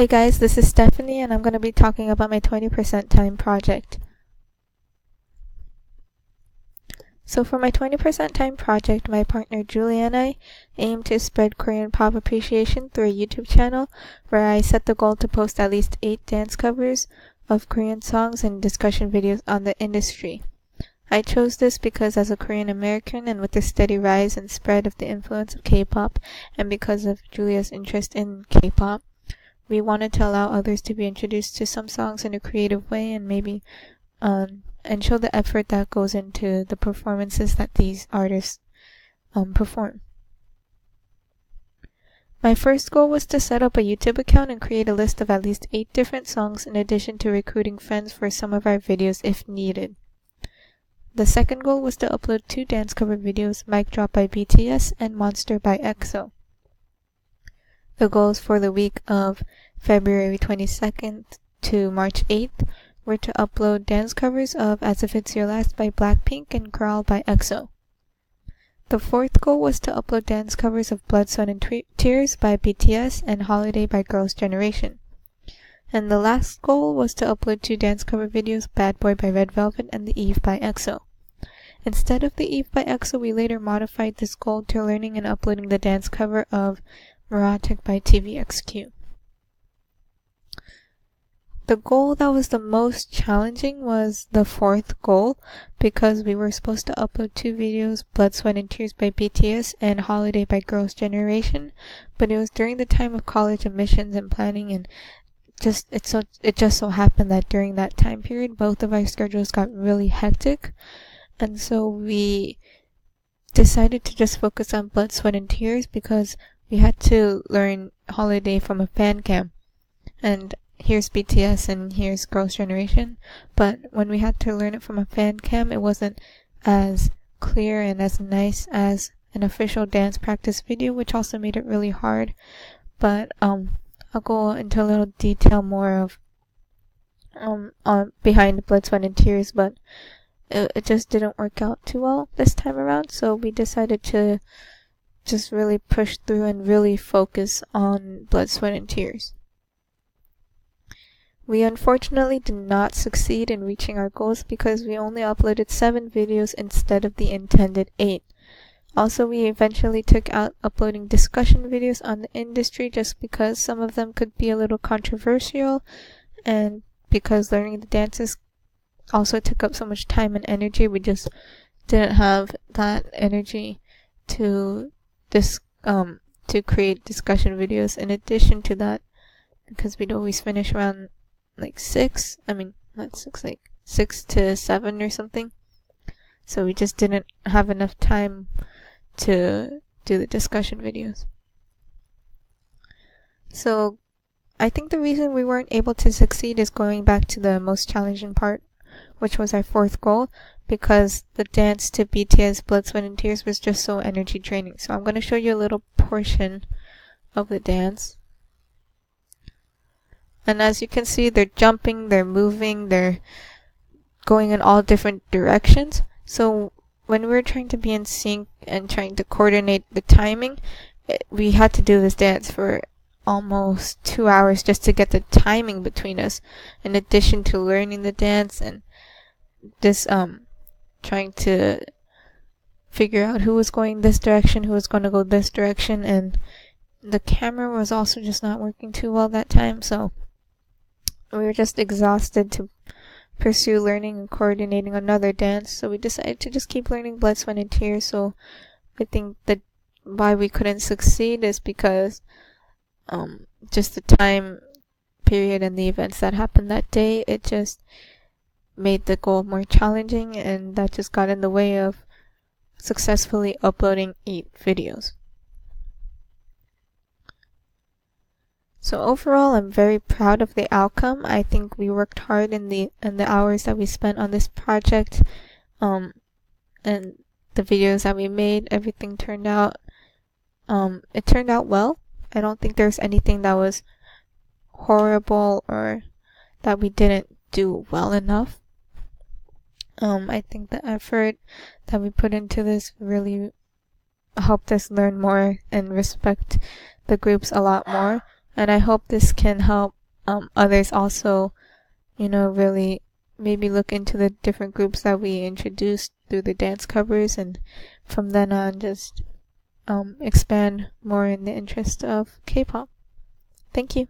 Hey guys, this is Stephanie and I'm going to be talking about my 20% time project. So for my 20% time project, my partner Julie and I aim to spread Korean pop appreciation through a YouTube channel where I set the goal to post at least 8 dance covers of Korean songs and discussion videos on the industry. I chose this because as a Korean American and with the steady rise and spread of the influence of K-pop and because of Julia's interest in K-pop, we wanted to allow others to be introduced to some songs in a creative way and maybe and show the effort that goes into the performances that these artists perform. My first goal was to set up a YouTube account and create a list of at least 8 different songs in addition to recruiting friends for some of our videos if needed. The second goal was to upload 2 dance cover videos, Mic Drop by BTS and Monster by EXO. The goals for the week of February 22nd to March 8th were to upload dance covers of As If It's Your Last by Blackpink and Crawl by EXO. The fourth goal was to upload dance covers of Blood, Sweat and Tears by BTS and Holiday by Girls' Generation. And the last goal was to upload 2 dance cover videos, Bad Boy by Red Velvet and The Eve by EXO. Instead of The Eve by EXO, we later modified this goal to learning and uploading the dance cover of Maratic by TVXQ. The goal that was the most challenging was the fourth goal because we were supposed to upload 2 videos, Blood, Sweat and Tears by BTS and Holiday by Girls' Generation, but it was during the time of college admissions and planning and it just so happened that during that time period both of our schedules got really hectic, and so we decided to just focus on Blood, Sweat and Tears because we had to learn Holiday from a fan cam, and here's BTS and here's Girls' Generation, but when we had to learn it from a fan cam, it wasn't as clear and as nice as an official dance practice video, which also made it really hard. But I'll go into a little detail more of on behind Blood, Sweat and Tears, but it just didn't work out too well this time around, so we decided to just really push through and really focus on Blood, Sweat and Tears. We unfortunately did not succeed in reaching our goals because we only uploaded 7 videos instead of the intended 8. Also, we eventually took out uploading discussion videos on the industry just because some of them could be a little controversial and because learning the dances also took up so much time and energy. We just didn't have that energy to create discussion videos. In addition to that, because we'd always finish around like 6 to 7 or something, so we just didn't have enough time to do the discussion videos. So I think the reason we weren't able to succeed is going back to the most challenging part, which was our fourth goal, because the dance to BTS Blood, Sweat and Tears was just so energy draining. So I'm going to show you a little portion of the dance. And as you can see, they're jumping, they're moving, they're going in all different directions. So when we were trying to be in sync and trying to coordinate the timing, we had to do this dance for almost 2 hours just to get the timing between us, in addition to learning the dance and this trying to figure out who was going this direction, who was going to go this direction, and the camera was also just not working too well that time, so we were just exhausted to pursue learning and coordinating another dance, so we decided to just keep learning Blood, Sweat and Tears. So I think that why we couldn't succeed is because just the time period and the events that happened that day, it just made the goal more challenging, and that just got in the way of successfully uploading 8 videos. So overall, I'm very proud of the outcome. I think we worked hard in the hours that we spent on this project, and the videos that we made, everything turned out, it turned out well. I don't think there's anything that was horrible or that we didn't do well enough. I think the effort that we put into this really helped us learn more and respect the groups a lot more. And I hope this can help others also, really maybe look into the different groups that we introduced through the dance covers, and from then on just expand more in the interest of K-pop. Thank you.